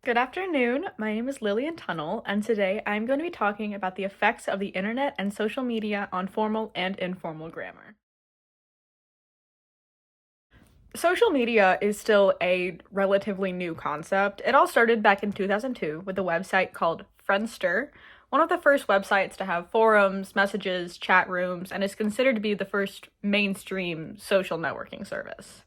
Good afternoon. My name is Lillian Tunnel, and today I'm going to be talking about the effects of the internet and social media on formal and informal grammar. Social media is still a relatively new concept. It all started back in 2002 with a website called Friendster, one of the first websites to have forums, messages, chat rooms, and is considered to be the first mainstream social networking service.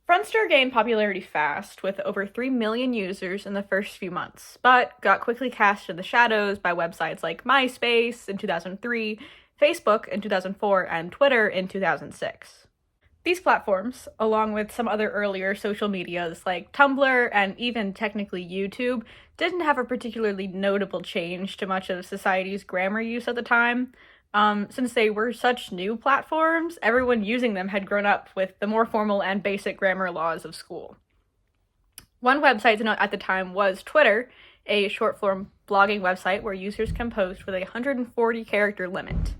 Friendster gained popularity fast, with over 3 million users in the first few months, but got quickly cast in the shadows by websites like MySpace in 2003, Facebook in 2004, and Twitter in 2006. These platforms, along with some other earlier social medias like Tumblr and even technically YouTube, didn't have a particularly notable change to much of society's grammar use at the time. Since they were such new platforms, everyone using them had grown up with the more formal and basic grammar laws of school. One website to note at the time was Twitter, a short-form blogging website where users can post with a 140-character limit.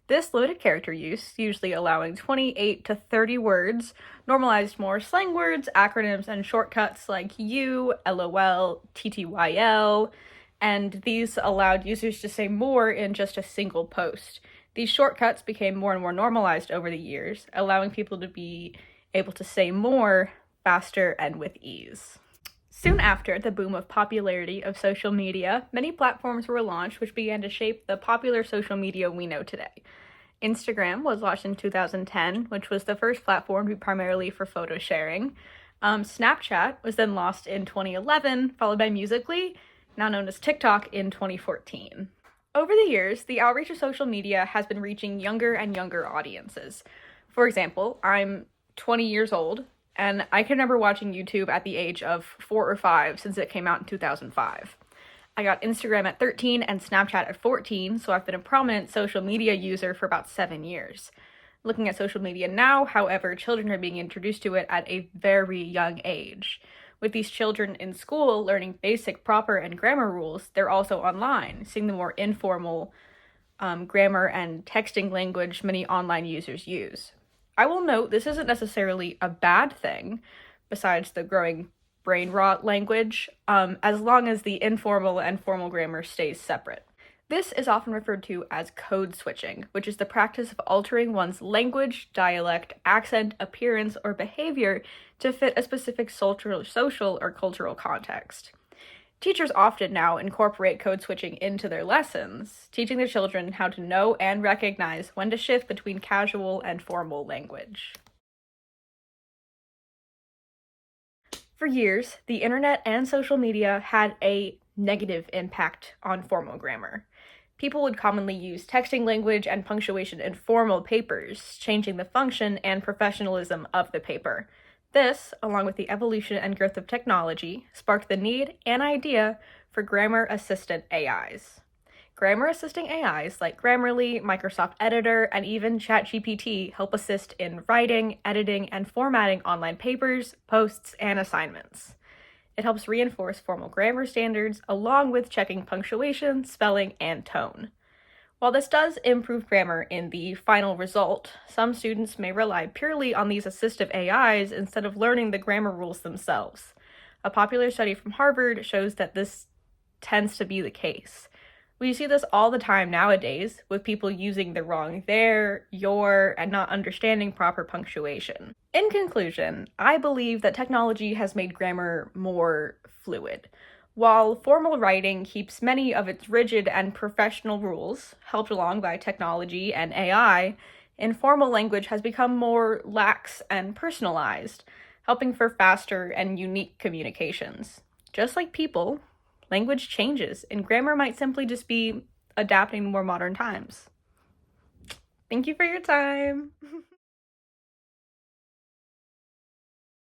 This limited character use, usually allowing 28 to 30 words, normalized more slang words, acronyms, and shortcuts like U, LOL, TTYL, and these allowed users to say more in just a single post. These shortcuts became more and more normalized over the years, allowing people to be able to say more faster and with ease. Soon after the boom of popularity of social media, many platforms were launched which began to shape the popular social media we know today. Instagram was launched in 2010, which was the first platform to be primarily for photo sharing. Snapchat was then launched in 2011, followed by Musical.ly, now known as TikTok, in 2014. Over the years, the outreach of social media has been reaching younger and younger audiences. For example, I'm 20 years old, and I can remember watching YouTube at the age of 4 or 5 since it came out in 2005. I got Instagram at 13 and Snapchat at 14, so I've been a prominent social media user for about 7 years. Looking at social media now, however, children are being introduced to it at a very young age. With these children in school learning basic proper and grammar rules, they're also online, seeing the more informal grammar and texting language many online users use. I will note this isn't necessarily a bad thing, besides the growing brain rot language, as long as the informal and formal grammar stays separate. This is often referred to as code switching, which is the practice of altering one's language, dialect, accent, appearance, or behavior to fit a specific social or cultural context. Teachers often now incorporate code switching into their lessons, teaching their children how to know and recognize when to shift between casual and formal language. For years, the internet and social media had a negative impact on formal grammar. People would commonly use texting language and punctuation in formal papers, changing the function and professionalism of the paper. This, along with the evolution and growth of technology, sparked the need and idea for grammar assistant AIs. Grammar assisting AIs like Grammarly, Microsoft Editor, and even ChatGPT help assist in writing, editing, and formatting online papers, posts, and assignments. It helps reinforce formal grammar standards along with checking punctuation, spelling, and tone. While this does improve grammar in the final result, some students may rely purely on these assistive AIs instead of learning the grammar rules themselves. A popular study from Harvard shows that this tends to be the case. We see this all the time nowadays, with people using the wrong there, your, and not understanding proper punctuation. In conclusion, I believe that technology has made grammar more fluid. While formal writing keeps many of its rigid and professional rules, helped along by technology and AI, informal language has become more lax and personalized, helping for faster and unique communications. Just like people, language changes, and grammar might simply just be adapting to more modern times. Thank you for your time.